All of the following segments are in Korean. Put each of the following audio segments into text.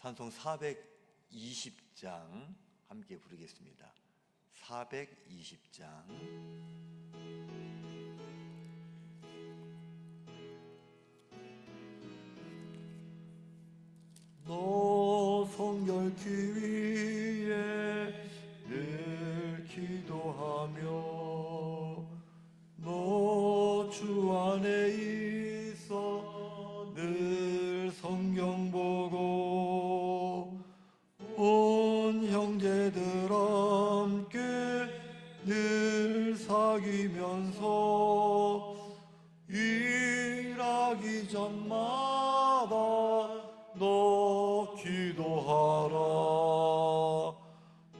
찬송 420장 함께 부르겠습니다. 420장. 너 성결케 위해 늘 기도하며 너 주 안에 있어 늘 성경 보고 온 형제들 함께 늘 사귀면서 일하기 전마다 너 기도하라.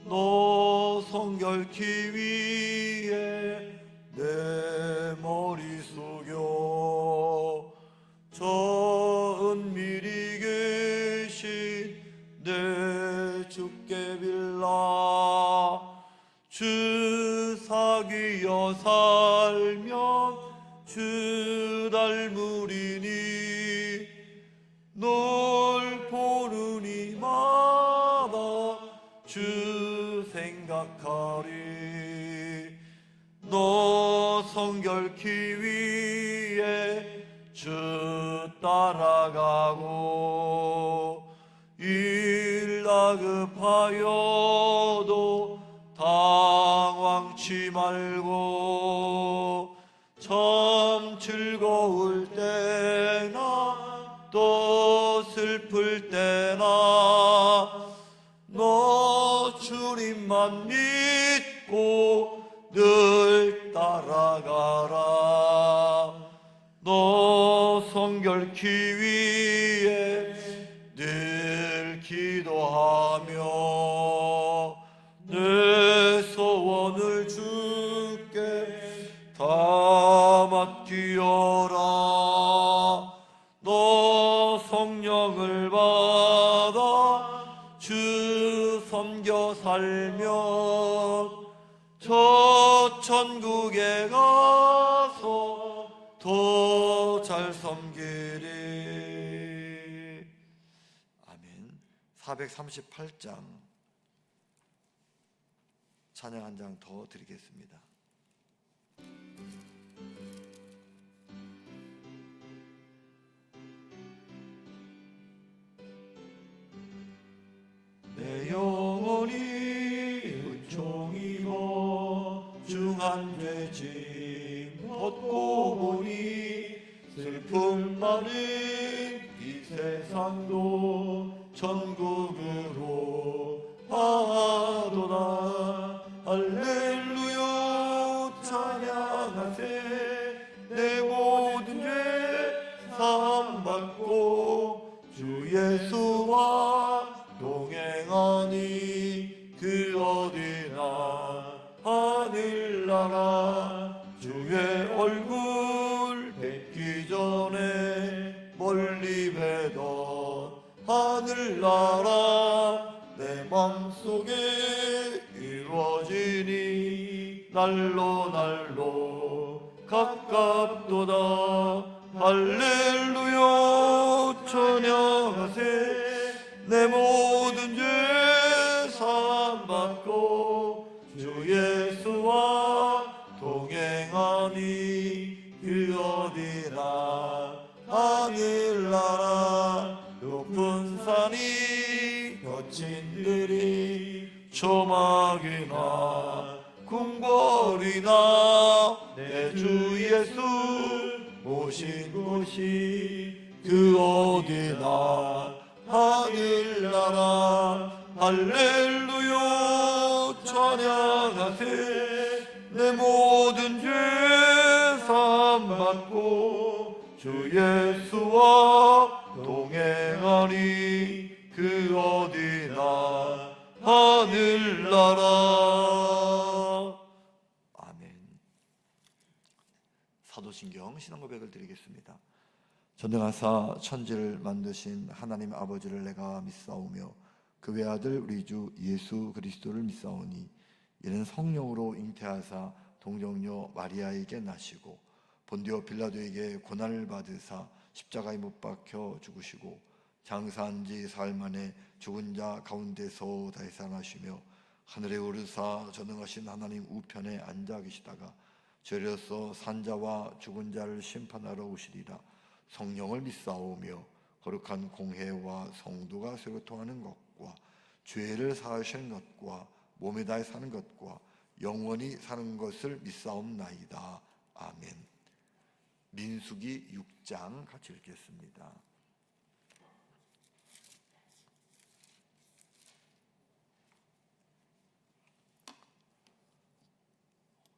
너 성결케 위해 내 머리 숙여 저 은밀히 계신 내 주께 빌라. 주 사귀어 살면 주 닮으리니 널 보는 이마다 주 생각하리. 너 성결케 위해 주 따라가고 일 다급하여도 당황치 말고 참 즐거울 때나 또 슬플 때나 너 주님만 믿고 늘 따라가라. 너 성결케 위해 늘 기도하며 내 소원을 주께 다 맡기어라. 너 성령을 받아 주 섬겨 살면 저 천국에 가서 더 잘 섬기리. 아멘. 438장 찬양 한 장 더 드리겠습니다. 내 영혼이 은총이고 중한 죄짐 벗고 보니 슬픔 많은 이 세상도 천국으로 가도다. 할렐루야 찬양하세. 내 모든 죄 사함 받고 주 예수와 동행하니 그 어디나 하늘나라. 주의 얼굴 뵙기 전에 멀리 뵈던 하늘나라 내 맘속에 이루어지니 날로 날로 가깝도다. 할렐루야 찬양하세. 내 모든 죄 사함 받고 주 예수와 동행하니 그 어디나 하늘나라. 높은 산이 거친 들이 초막이나 궁궐이나 내 주 예수 오신 곳이 그 어디나 하늘나라. 할렐루야 찬양하세. 내 모든 죄 사함 받고 주 예수와 동행하니 그 어디나 하늘나라. 아멘. 사도신경 신앙고백을 드리겠습니다. 전능하사 천지를 만드신 하나님 아버지를 내가 믿사오며 그 외아들 우리 주 예수 그리스도를 믿사오니 이는 성령으로 잉태하사 동정녀 마리아에게 나시고 본디오 빌라도에게 고난을 받으사 십자가에 못 박혀 죽으시고 장사한 지 사흘 만에 죽은 자 가운데서 다시 살아나시며 하늘에 오르사 전능하신 하나님 우편에 앉아 계시다가 저리로서 산자와 죽은 자를 심판하러 오시리라. 성령을 믿사오며 거룩한 공회와 성도가 서로 통하는 것과 죄를 사하시는 것과 몸에 다해 사는 것과 영원히 사는 것을 믿사옵나이다. 아멘. 민수기 6장 같이 읽겠습니다.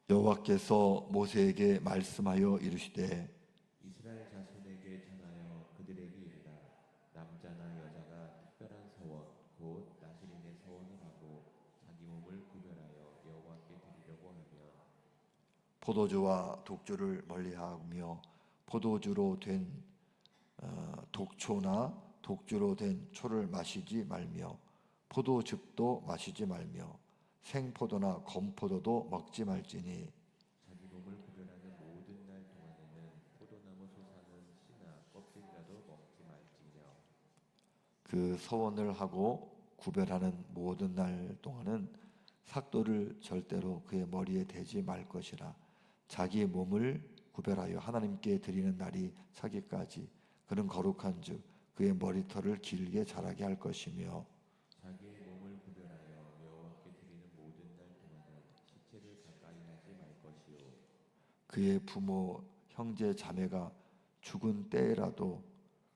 여호와께서 모세에게 말씀하여 이르시되 이스라엘 자손에게 전하여 그들에게 이르라. 남자나 여자가 특별한 서원 곧 나시린의 서원을 하고 자기 몸을 구별하여 여호와께 드리려고 하면 포도주와 독주를 멀리하며 포도주로 된 독초나 독주로 된 초를 마시지 말며 포도즙도 마시지 말며 생포도나 검포도도 먹지 말지니 자기 몸을 구별하는 모든 날 동안에는 포도나무 솟아는 씨나 껍질이라도 먹지 말지며 그 서원을 하고 구별하는 모든 날 동안은 삭도를 절대로 그의 머리에 대지 말 것이라. 자기 몸을 구별하여 하나님께 드리는 날이 차기까지 그는 거룩한 즉 그의 머리털을 길게 자라게 할 것이며 자기의 몸을 구별하여 여호와께 드리는 모든 날 동안은 시체를 가까이 하지 말 것이요 그의 부모 형제 자매가 죽은 때라도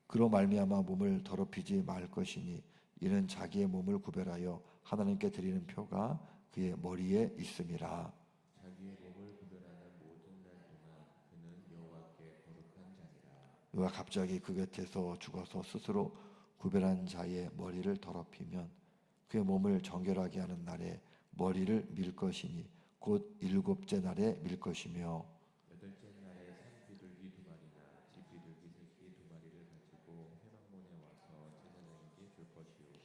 그로 말미암아 몸을 더럽히지 말 것이니 이는 자기의 몸을 구별하여 하나님께 드리는 표가 그의 머리에 있음이라. 자기의 몸을 구별하는 모든 날 동안 그는 여호와께 거룩한 자니라. 누가 갑자기 그 곁에서 죽어서 스스로 구별한 자의 머리를 더럽히면 그의 몸을 정결하게 하는 날에 머리를 밀 것이니 곧 일곱째 날에 밀 것이며 여덟째 날에 산 비둘기 두 마리나 집 비둘기 새끼 두 마리를 가지고 회막문에 와서 제사장에게 줄 것이요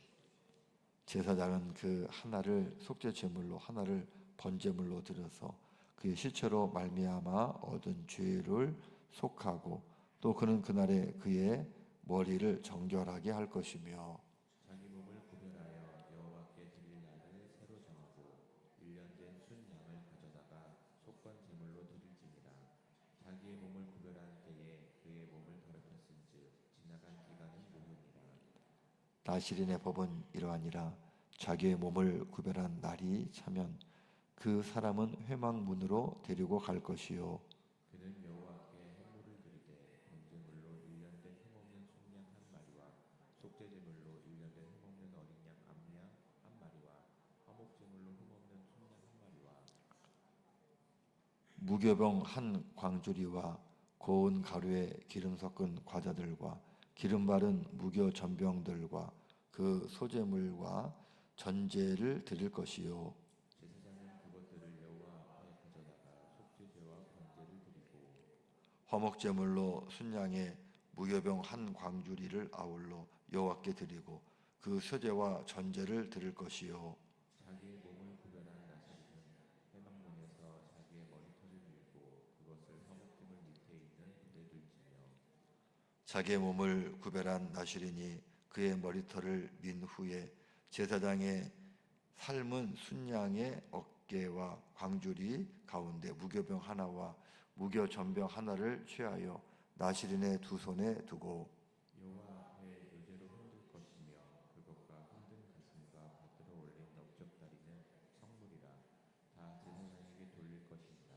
제사장은 그 하나를 속죄 제물로 하나를 번제물로 드려서 그의 시체로 말미암아 얻은 죄를 속하고 또 그는 그날에 그의 머리를 정결하게 할 것이며 자기 몸을 구별하여 여호와께 드릴 날을 새로 정하고 1년 된 순 양을 가져다가 속건 제물로 드릴지니라. 자기의 몸을 구별한 때에 그의 몸을 더럽혔은즉 지나간 기간은 무효니라. 나시린의 법은 이러하니라. 자기의 몸을 구별한 날이 차면 그 사람은 회막문으로 데리고 갈 것이요 그는 여호와께 헌물을 드리되 번제물로 1년 된 힘없는 순양 한 마리와 속죄제물로 1년 된 힘없는 어린 양 암양 한 마리와 화목제물로 힘없는 순양 한 마리와 무교병 한 광주리와 고운 가루에 기름 섞은 과자들과 기름 바른 무교 전병들과 그 소재물과 전제를 드릴 것이요 제사장은 그것들을 여호와 앞에 가져다가 속죄제와 번제를 드리고 화목제물로 순양의 무교병 한 광주리를 아울러 여호와께 드리고 그 소제와 전제를 드릴 것이요 자기의 몸을 구별한 나사렛은 회막문에서 자기의 머리털을 밀고 그것을 화목제물 밑에 있는 불에 들지며 자기의 몸을 구별한 나실이니 그의 머리털을 민 후에 제사장의 삶은 순양의 어깨와 광주리 가운데 무교병 하나와 무교전병 하나를 취하여 나실인의 두 손에 두고 여호와 앞에 요제로 흔들 것이며 그것과 흔든 가슴과 받들어 올린 넓적다리는 성물이라 다 제사장에게 돌릴 것이니라.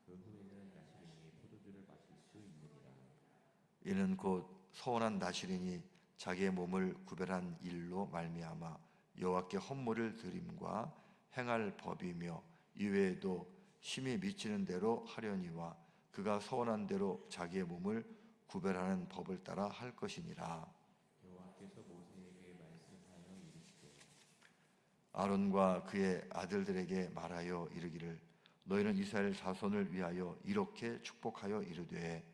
그 후에는 나시린이 포도주를 마실 수 있느니라. 이는 곧 서원한 나실인이 자기의 몸을 구별한 일로 말미암아 여호와께 헌물을 드림과 행할 법이며 이외에도 심히 미치는 대로 하려니와 그가 서원한 대로 자기의 몸을 구별하는 법을 따라 할 것이니라. 여호와께서 모세에게 말씀하여 이르시되 아론과 그의 아들들에게 말하여 이르기를 너희는 이스라엘 자손을 위하여 이렇게 축복하여 이르되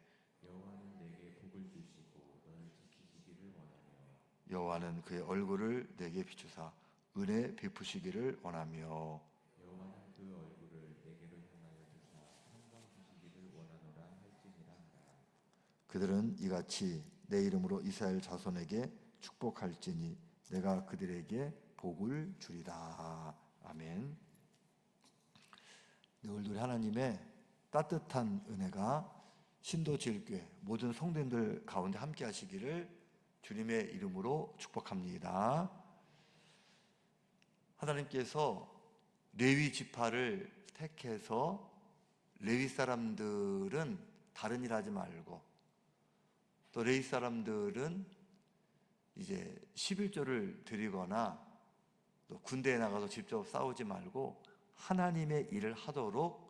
여호와는 내게 복을 주시고 너를 지키시기를 원하며 여호와는 그의 얼굴을 내게 비추사 은혜 베푸시기를 원하며 여호와는 그 얼굴을 내게로 향하여 드사 평강 주시기를 원하노라 할지니라 하라. 그들은 이같이 내 이름으로 이스라엘 자손에게 축복할지니 내가 그들에게 복을 주리라. 아멘. 네, 오늘도 우리 하나님의 따뜻한 은혜가 신도지일교회 모든 성도님들 가운데 함께 하시기를 주님의 이름으로 축복합니다. 하나님께서 레위 지파를 택해서 레위 사람들은 다른 일 하지 말고, 또 레위 사람들은 이제 11조를 드리거나 또 군대에 나가서 직접 싸우지 말고 하나님의 일을 하도록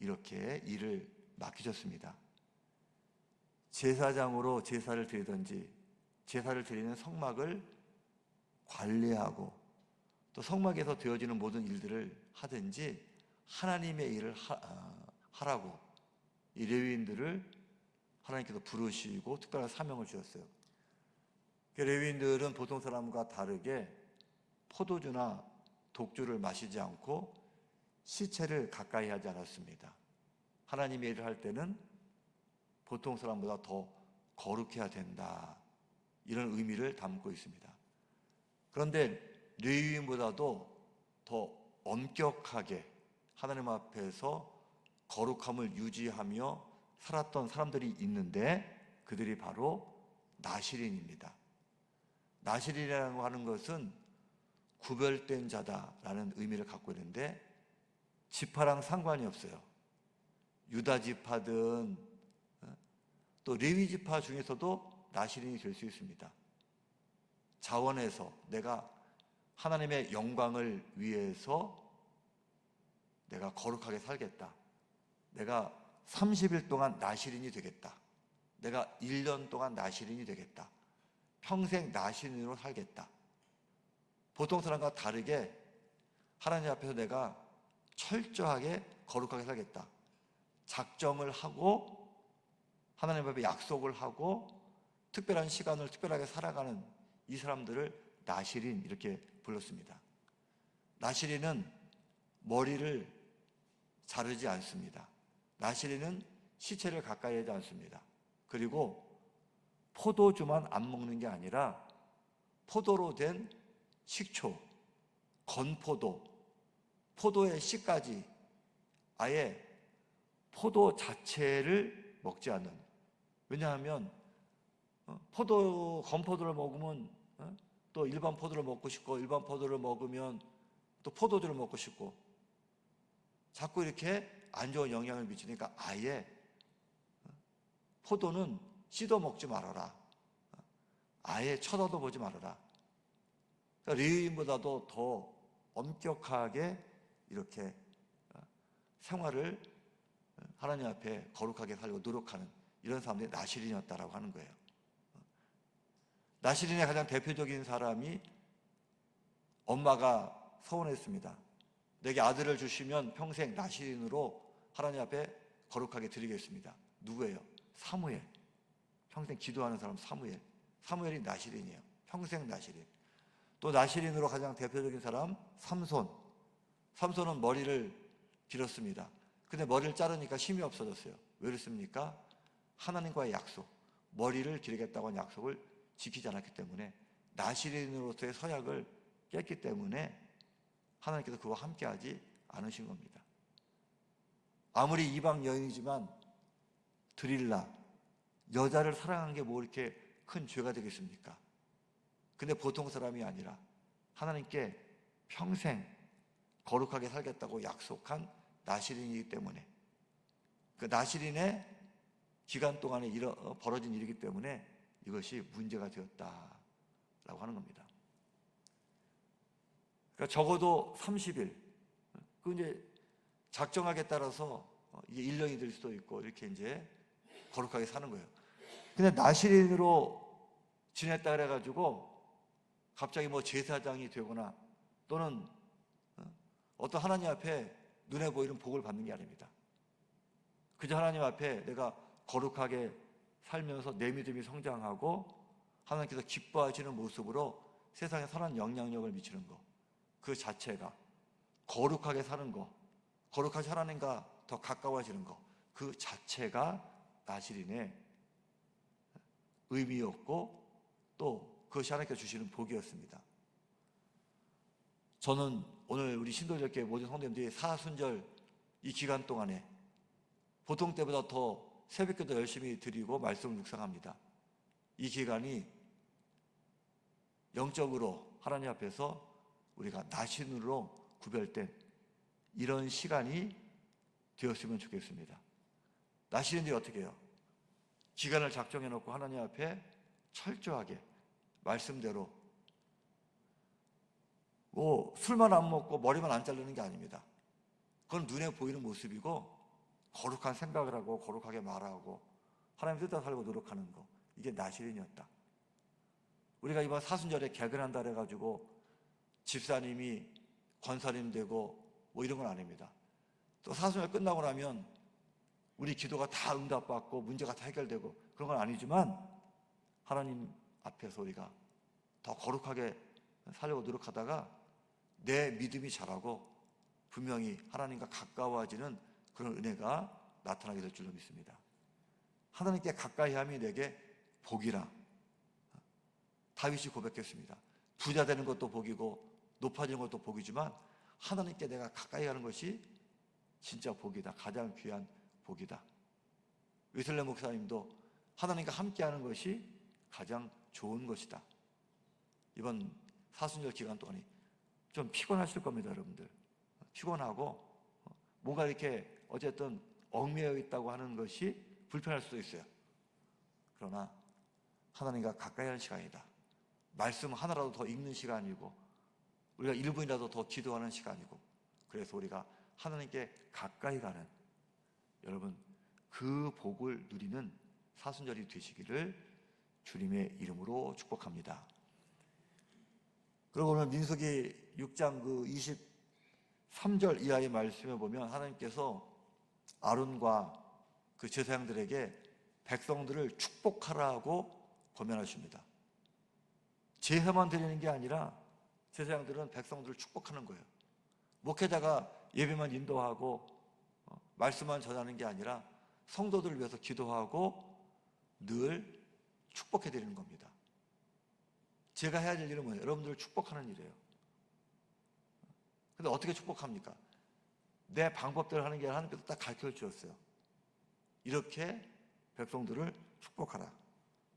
이렇게 일을 맡기셨습니다. 제사장으로 제사를 드리든지 제사를 드리는 성막을 관리하고 또 성막에서 되어지는 모든 일들을 하든지 하나님의 일을 하라고 이 레위인들을 하나님께서 부르시고 특별한 사명을 주셨어요. 레위인들은 보통 사람과 다르게 포도주나 독주를 마시지 않고 시체를 가까이 하지 않았습니다. 하나님의 일을 할 때는 보통 사람보다 더 거룩해야 된다, 이런 의미를 담고 있습니다. 그런데 레위인보다도 더 엄격하게 하나님 앞에서 거룩함을 유지하며 살았던 사람들이 있는데 그들이 바로 나실인입니다. 나실인이라고 하는 것은 구별된 자다라는 의미를 갖고 있는데 지파랑 상관이 없어요. 유다 지파든 또 레위 지파 중에서도 나실인이 될 수 있습니다. 자원에서 내가 하나님의 영광을 위해서 내가 거룩하게 살겠다, 내가 30일 동안 나실인이 되겠다, 내가 1년 동안 나실인이 되겠다, 평생 나실인으로 살겠다, 보통 사람과 다르게 하나님 앞에서 내가 철저하게 거룩하게 살겠다, 작정을 하고 하나님 앞에 약속을 하고 특별한 시간을 특별하게 살아가는 이 사람들을 나실인, 이렇게 불렀습니다. 나실인은 머리를 자르지 않습니다. 나실인은 시체를 가까이 하지 않습니다. 그리고 포도주만 안 먹는 게 아니라 포도로 된 식초, 건포도, 포도의 씨까지 아예 포도 자체를 먹지 않는. 왜냐하면 건포도를 먹으면 또 일반 포도를 먹고 싶고, 일반 포도를 먹으면 또 포도주를 먹고 싶고, 자꾸 이렇게 안 좋은 영향을 미치니까 아예 포도는 씻어 먹지 말아라, 아예 쳐다도 보지 말아라. 그러니까 레위인보다도 더 엄격하게 이렇게 생활을 하나님 앞에 거룩하게 살고 노력하는 이런 사람들이 나실인이었다라고 하는 거예요. 나실인의 가장 대표적인 사람이 엄마가 서원했습니다. 내게 아들을 주시면 평생 나실인으로 하나님 앞에 거룩하게 드리겠습니다. 누구예요? 사무엘. 평생 기도하는 사람 사무엘. 사무엘이 나실인이에요. 평생 나실인. 또 나실인으로 가장 대표적인 사람 삼손. 삼손은 머리를 길었습니다. 근데 머리를 자르니까 힘이 없어졌어요. 왜 그렇습니까? 하나님과의 약속, 머리를 기르겠다고 한 약속을 지키지 않았기 때문에, 나실인으로서의 서약을 깼기 때문에 하나님께서 그와 함께하지 않으신 겁니다. 아무리 이방 여인이지만 드릴라, 여자를 사랑한 게 뭐 이렇게 큰 죄가 되겠습니까? 근데 보통 사람이 아니라 하나님께 평생 거룩하게 살겠다고 약속한 나실인이기 때문에, 그 나실인의 기간 동안에 벌어진 일이기 때문에 이것이 문제가 되었다라고 하는 겁니다. 그러니까 적어도 30일, 그 이제 작정하게 따라서 이게 1년이 될 수도 있고 이렇게 이제 거룩하게 사는 거예요. 근데 나실인으로 지냈다 그래가지고 갑자기 뭐 제사장이 되거나 또는 어떤 하나님 앞에 눈에 보이는 복을 받는 게 아닙니다. 그저 하나님 앞에 내가 거룩하게 살면서 내 믿음이 성장하고 하나님께서 기뻐하시는 모습으로 세상에 선한 영향력을 미치는 것, 그 자체가 거룩하게 사는 것, 거룩하게 하나님과 더 가까워지는 것, 그 자체가 나실인의 의미였고 또 그것이 하나님께서 주시는 복이었습니다. 저는 오늘 우리 신도일교회 모든 성도님들이 사순절 이 기간 동안에 보통 때보다 더 새벽기도 열심히 드리고 말씀을 묵상합니다. 이 기간이 영적으로 하나님 앞에서 우리가 나신으로 구별된 이런 시간이 되었으면 좋겠습니다. 나신인들이 어떻게 해요? 기간을 작정해 놓고 하나님 앞에 철저하게 말씀대로 술만 안 먹고 머리만 안 자르는 게 아닙니다. 그건 눈에 보이는 모습이고 거룩한 생각을 하고 거룩하게 말하고 하나님 뜻대로 살고 노력하는 거, 이게 나실인이었다. 우리가 이번 사순절에 개근한다 그래가지고 집사님이 권사님 되고 뭐 이런 건 아닙니다. 또 사순절 끝나고 나면 우리 기도가 다 응답받고 문제가 다 해결되고 그런 건 아니지만 하나님 앞에서 우리가 더 거룩하게 살려고 노력하다가 내 믿음이 자라고 분명히 하나님과 가까워지는 그런 은혜가 나타나게 될 줄로 믿습니다. 하나님께 가까이함이 내게 복이라 다윗이 고백했습니다. 부자 되는 것도 복이고 높아지는 것도 복이지만 하나님께 내가 가까이 가는 것이 진짜 복이다. 가장 귀한 복이다. 웨슬레 목사님도 하나님과 함께하는 것이 가장 좋은 것이다. 이번 사순절 기간 동안이 좀 피곤하실 겁니다, 여러분들. 피곤하고 뭔가 이렇게 어쨌든 얽매여 있다고 하는 것이 불편할 수도 있어요. 그러나 하나님과 가까이 하는 시간이다. 말씀 하나라도 더 읽는 시간이고 우리가 1분이라도 더 기도하는 시간이고, 그래서 우리가 하나님께 가까이 가는, 여러분 그 복을 누리는 사순절이 되시기를 주님의 이름으로 축복합니다. 그리고 오늘 민수기 6장 그 23절 이하의 말씀에 보면 하나님께서 아론과 그 제사장들에게 백성들을 축복하라고 권면하십니다. 제사만 드리는 게 아니라 제사장들은 백성들을 축복하는 거예요. 목회자가 예배만 인도하고 말씀만 전하는 게 아니라 성도들을 위해서 기도하고 늘 축복해 드리는 겁니다. 제가 해야 될 일은 뭐예요? 여러분들을 축복하는 일이에요. 근데 어떻게 축복합니까? 내 방법대로 하는 게 아니라 하나님께서 딱 가르쳐 주셨어요. 이렇게 백성들을 축복하라.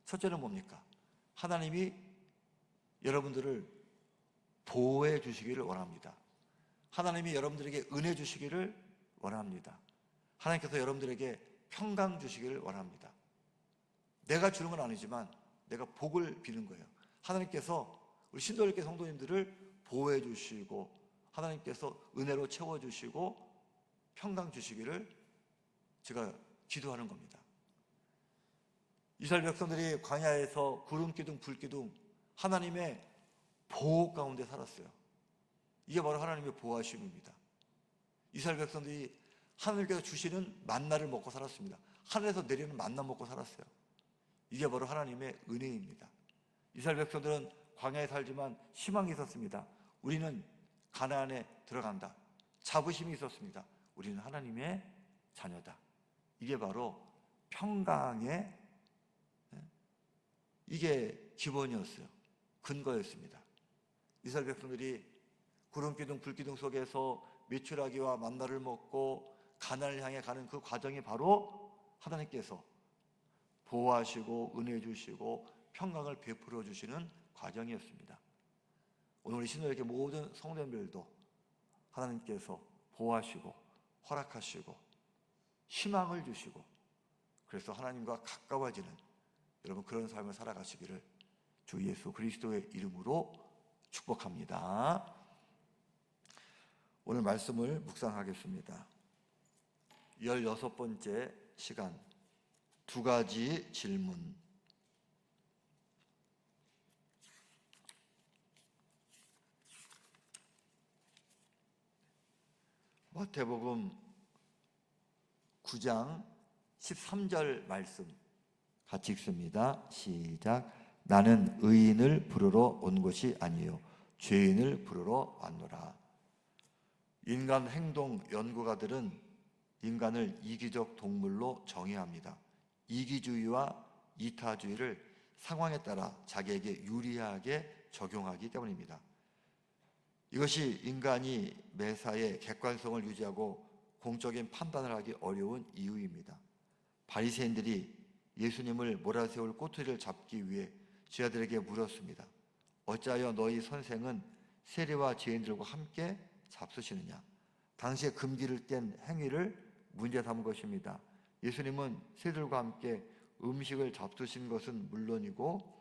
첫째는 뭡니까? 하나님이 여러분들을 보호해 주시기를 원합니다. 하나님이 여러분들에게 은혜 주시기를 원합니다. 하나님께서 여러분들에게 평강 주시기를 원합니다. 내가 주는 건 아니지만 내가 복을 비는 거예요. 하나님께서 우리 신도일교회 성도님들을 보호해 주시고 하나님께서 은혜로 채워주시고 평강 주시기를 제가 기도하는 겁니다. 이스라엘 백성들이 광야에서 구름 기둥 불 기둥 하나님의 보호 가운데 살았어요. 이게 바로 하나님의 보호하심입니다. 이스라엘 백성들이 하나님께서 주시는 만나를 먹고 살았습니다. 하늘에서 내리는 만나 먹고 살았어요. 이게 바로 하나님의 은혜입니다. 이스라엘 백성들은 광야에 살지만 희망이 있었습니다. 우리는 가나안에 들어간다. 자부심이 있었습니다. 우리는 하나님의 자녀다. 이게 바로 평강의 이게 기본이었어요. 근거였습니다. 이스라엘 백성들이 구름기둥 불기둥 속에서 메추라기와 만나를 먹고 가나안을 향해 가는 그 과정이 바로 하나님께서 보호하시고 은혜 주시고 평강을 베풀어 주시는 과정이었습니다. 오늘 우리 신도에게 모든 성도님들도 하나님께서 보호하시고 허락하시고 희망을 주시고 그래서 하나님과 가까워지는 여러분 그런 삶을 살아가시기를 주 예수 그리스도의 이름으로 축복합니다. 오늘 말씀을 묵상하겠습니다. 16번째 시간, 두 가지 질문. 마태복음 9장 13절 말씀 같이 읽습니다. 시작. 나는 의인을 부르러 온 것이 아니요 죄인을 부르러 왔노라. 인간 행동 연구가들은 인간을 이기적 동물로 정의합니다. 이기주의와 이타주의를 상황에 따라 자기에게 유리하게 적용하기 때문입니다. 이것이 인간이 매사에 객관성을 유지하고 공적인 판단을 하기 어려운 이유입니다. 바리새인들이 예수님을 몰아세울 꼬투리를 잡기 위해 제자들에게 물었습니다. 어찌하여 너희 선생은 세리와 죄인들과 함께 잡수시느냐? 당시에 금기를 뗀 행위를 문제 삼은 것입니다. 예수님은 세리들과 함께 음식을 잡수신 것은 물론이고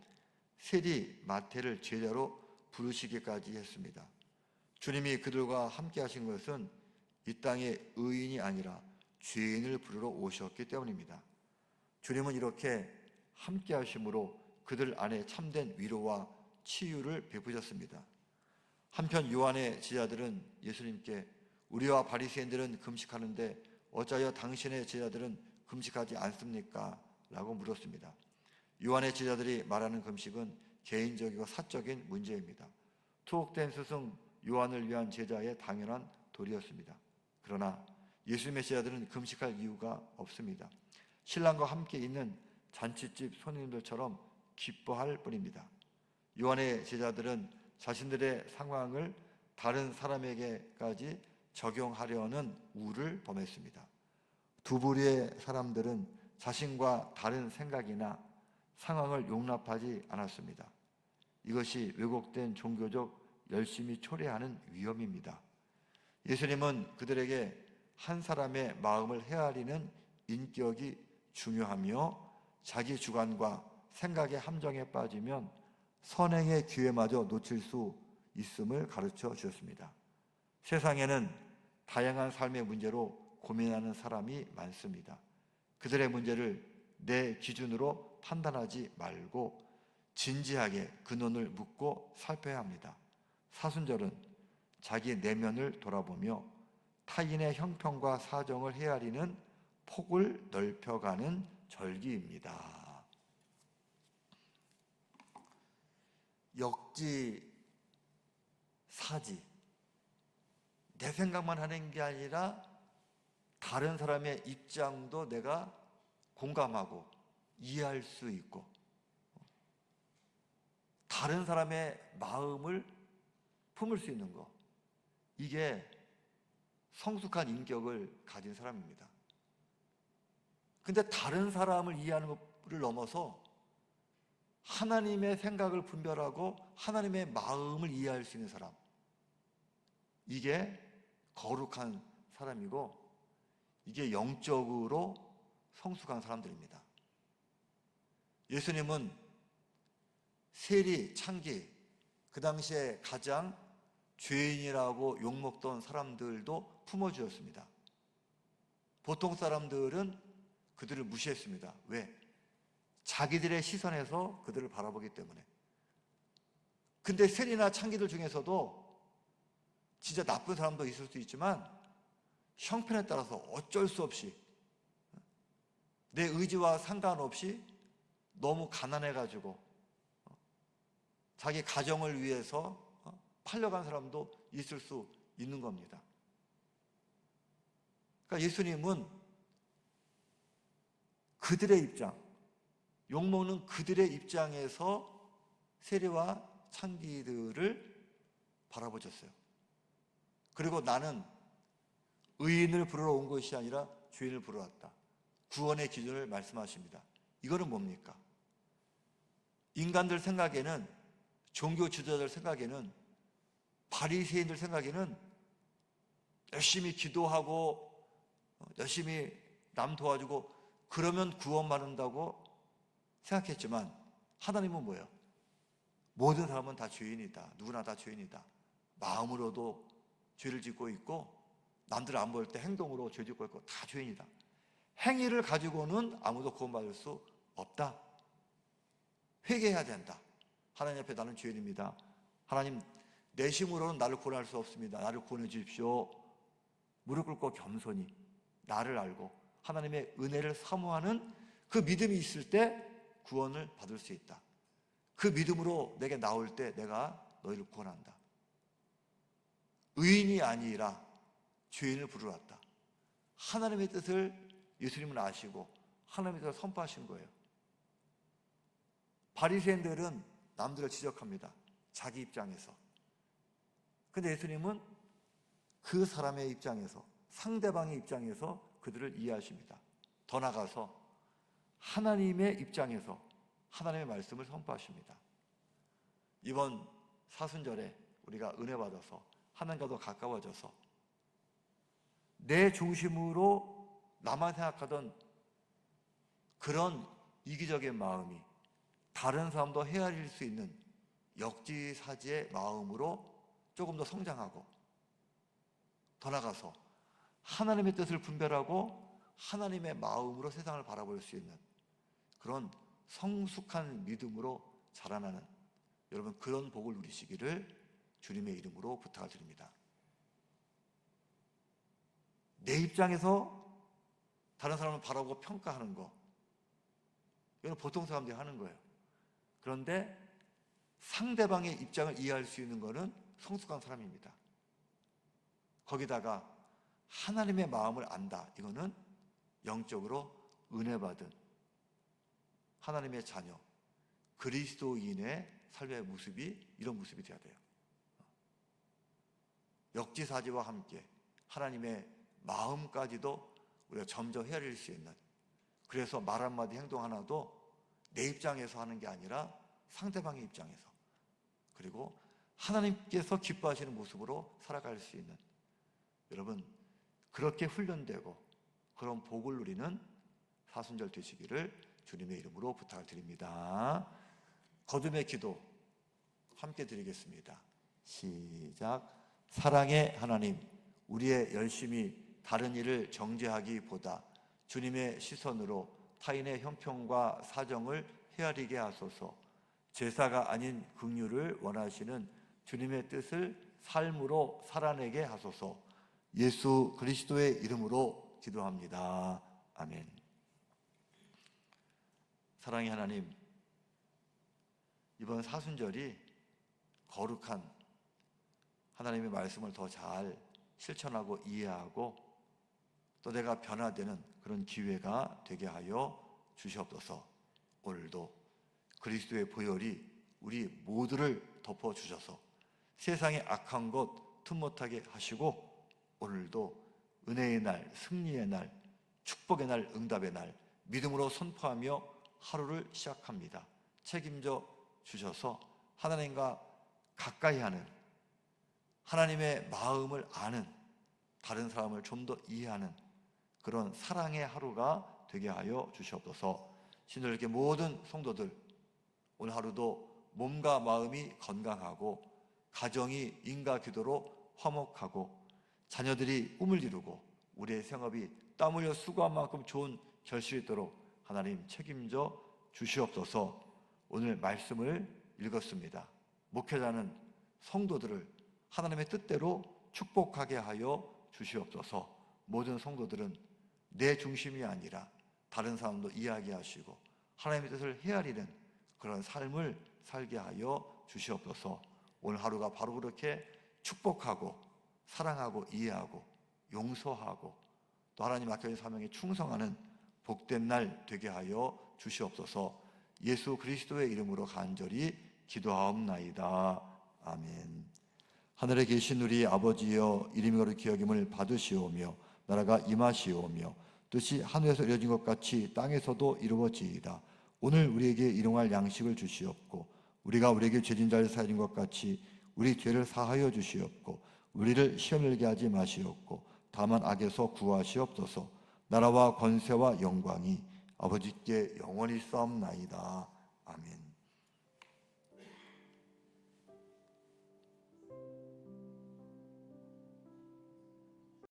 세리 마태를 제자로 부르시기까지 했습니다. 주님이 그들과 함께 하신 것은 이 땅의 의인이 아니라 죄인을 부르러 오셨기 때문입니다. 주님은 이렇게 함께 하심으로 그들 안에 참된 위로와 치유를 베푸셨습니다. 한편 요한의 제자들은 예수님께 우리와 바리새인들은 금식하는데 어찌하여 당신의 제자들은 금식하지 않습니까? 라고 물었습니다. 요한의 제자들이 말하는 금식은 개인적이고 사적인 문제입니다. 투옥된 스승 요한을 위한 제자의 당연한 도리였습니다. 그러나 예수님의 제자들은 금식할 이유가 없습니다. 신랑과 함께 있는 잔치집 손님들처럼 기뻐할 뿐입니다. 요한의 제자들은 자신들의 상황을 다른 사람에게까지 적용하려는 우를 범했습니다. 두 부류의 사람들은 자신과 다른 생각이나 상황을 용납하지 않았습니다. 이것이 왜곡된 종교적 열심히 초래하는 위험입니다. 예수님은 그들에게 한 사람의 마음을 헤아리는 인격이 중요하며 자기 주관과 생각의 함정에 빠지면 선행의 기회마저 놓칠 수 있음을 가르쳐 주셨습니다. 세상에는 다양한 삶의 문제로 고민하는 사람이 많습니다. 그들의 문제를 내 기준으로 판단하지 말고 진지하게 근원을 묻고 살펴야 합니다. 사순절은 자기 내면을 돌아보며 타인의 형편과 사정을 헤아리는 폭을 넓혀가는 절기입니다. 역지사지, 내 생각만 하는 게 아니라 다른 사람의 입장도 내가 공감하고 이해할 수 있고 다른 사람의 마음을 품을 수 있는 것, 이게 성숙한 인격을 가진 사람입니다. 근데 다른 사람을 이해하는 것을 넘어서 하나님의 생각을 분별하고 하나님의 마음을 이해할 수 있는 사람, 이게 거룩한 사람이고 이게 영적으로 성숙한 사람들입니다. 예수님은 세리, 창기, 그 당시에 가장 죄인이라고 욕먹던 사람들도 품어주었습니다. 보통 사람들은 그들을 무시했습니다. 왜? 자기들의 시선에서 그들을 바라보기 때문에. 근데 세리나 창기들 중에서도 진짜 나쁜 사람도 있을 수 있지만 형편에 따라서 어쩔 수 없이 내 의지와 상관없이 너무 가난해가지고 자기 가정을 위해서 팔려간 사람도 있을 수 있는 겁니다. 그러니까 예수님은 그들의 입장, 욕먹는 그들의 입장에서 세리와 창기들을 바라보셨어요. 그리고 나는 의인을 부르러 온 것이 아니라 죄인을 부르러 왔다. 구원의 기준을 말씀하십니다. 이거는 뭡니까? 인간들 생각에는, 종교 지도자들 생각에는, 바리새인들 생각에는 열심히 기도하고 열심히 남 도와주고 그러면 구원받는다고 생각했지만 하나님은 뭐예요? 모든 사람은 다 죄인이다. 누구나 다 죄인이다. 마음으로도 죄를 짓고 있고 남들 안 볼 때 행동으로 죄 짓고 있고 다 죄인이다. 행위를 가지고는 아무도 구원받을 수 없다. 회개해야 된다. 하나님 앞에 나는 죄인입니다. 하나님, 내 힘으로는 나를 구원할 수 없습니다. 나를 구원해 주십시오. 무릎 꿇고 겸손히 나를 알고 하나님의 은혜를 사모하는 그 믿음이 있을 때 구원을 받을 수 있다. 그 믿음으로 내게 나올 때 내가 너희를 구원한다. 의인이 아니라 죄인을 부르러 왔다. 하나님의 뜻을 예수님은 아시고 하나님의 뜻을 선포하신 거예요. 바리새인들은 남들을 지적합니다. 자기 입장에서. 근데 예수님은 그 사람의 입장에서, 상대방의 입장에서 그들을 이해하십니다. 더 나아가서 하나님의 입장에서 하나님의 말씀을 선포하십니다. 이번 사순절에 우리가 은혜 받아서 하나님과도 가까워져서 내 중심으로 나만 생각하던 그런 이기적인 마음이 다른 사람도 헤아릴 수 있는 역지사지의 마음으로 조금 더 성장하고, 더 나아가서 하나님의 뜻을 분별하고 하나님의 마음으로 세상을 바라볼 수 있는 그런 성숙한 믿음으로 자라나는, 여러분 그런 복을 누리시기를 주님의 이름으로 부탁을 드립니다. 내 입장에서 다른 사람을 바라보고 평가하는 거, 이건 보통 사람들이 하는 거예요. 그런데 상대방의 입장을 이해할 수 있는 것은 성숙한 사람입니다. 거기다가 하나님의 마음을 안다, 이거는 영적으로 은혜 받은 하나님의 자녀, 그리스도인의 삶의 모습이 이런 모습이 되어야 돼요. 역지사지와 함께 하나님의 마음까지도 우리가 점점 헤아릴 수 있는, 그래서 말 한마디 행동 하나도 내 입장에서 하는 게 아니라 상대방의 입장에서, 그리고 하나님께서 기뻐하시는 모습으로 살아갈 수 있는, 여러분 그렇게 훈련되고 그런 복을 누리는 사순절 되시기를 주님의 이름으로 부탁을 드립니다. 거듭의 기도 함께 드리겠습니다. 시작. 사랑의 하나님, 우리의 열심히 다른 일을 정죄하기보다 주님의 시선으로 타인의 형편과 사정을 헤아리게 하소서. 제사가 아닌 긍휼을 원하시는 주님의 뜻을 삶으로 살아내게 하소서. 예수 그리스도의 이름으로 기도합니다. 아멘. 사랑의 하나님, 이번 사순절이 거룩한 하나님의 말씀을 더 잘 실천하고 이해하고 또 내가 변화되는 그런 기회가 되게 하여 주시옵소서. 오늘도 그리스도의 보혈이 우리 모두를 덮어주셔서 세상의 악한 것 틈못하게 하시고, 오늘도 은혜의 날, 승리의 날, 축복의 날, 응답의 날 믿음으로 선포하며 하루를 시작합니다. 책임져 주셔서 하나님과 가까이 하는, 하나님의 마음을 아는, 다른 사람을 좀 더 이해하는 그런 사랑의 하루가 되게 하여 주시옵소서. 신들에게 모든 성도들 오늘 하루도 몸과 마음이 건강하고 가정이 인과 기도로 화목하고 자녀들이 꿈을 이루고 우리의 생업이 땀 흘려 수고한 만큼 좋은 결실이 있도록 하나님 책임져 주시옵소서. 오늘 말씀을 읽었습니다. 목회자는 성도들을 하나님의 뜻대로 축복하게 하여 주시옵소서. 모든 성도들은 내 중심이 아니라 다른 사람도 이야기하시고 하나님의 뜻을 헤아리는 그런 삶을 살게 하여 주시옵소서. 오늘 하루가 바로 그렇게 축복하고 사랑하고 이해하고 용서하고 또 하나님 맡겨진 사명에 충성하는 복된 날 되게 하여 주시옵소서. 예수 그리스도의 이름으로 간절히 기도하옵나이다. 아멘. 하늘에 계신 우리 아버지여, 이름이 거룩히 여김을 받으시오며 나라가 임하시오며 뜻이 하늘에서 이루어진 것 같이 땅에서도 이루어지이다. 오늘 우리에게 일용할 양식을 주시옵고 우리가 우리에게 죄진 자를 사하는 것 같이 우리 죄를 사하여 주시옵고 우리를 시험에 들게 하지 마시옵고 다만 악에서 구하시옵소서. 나라와 권세와 영광이 아버지께 영원히 싸움나이다. 아멘.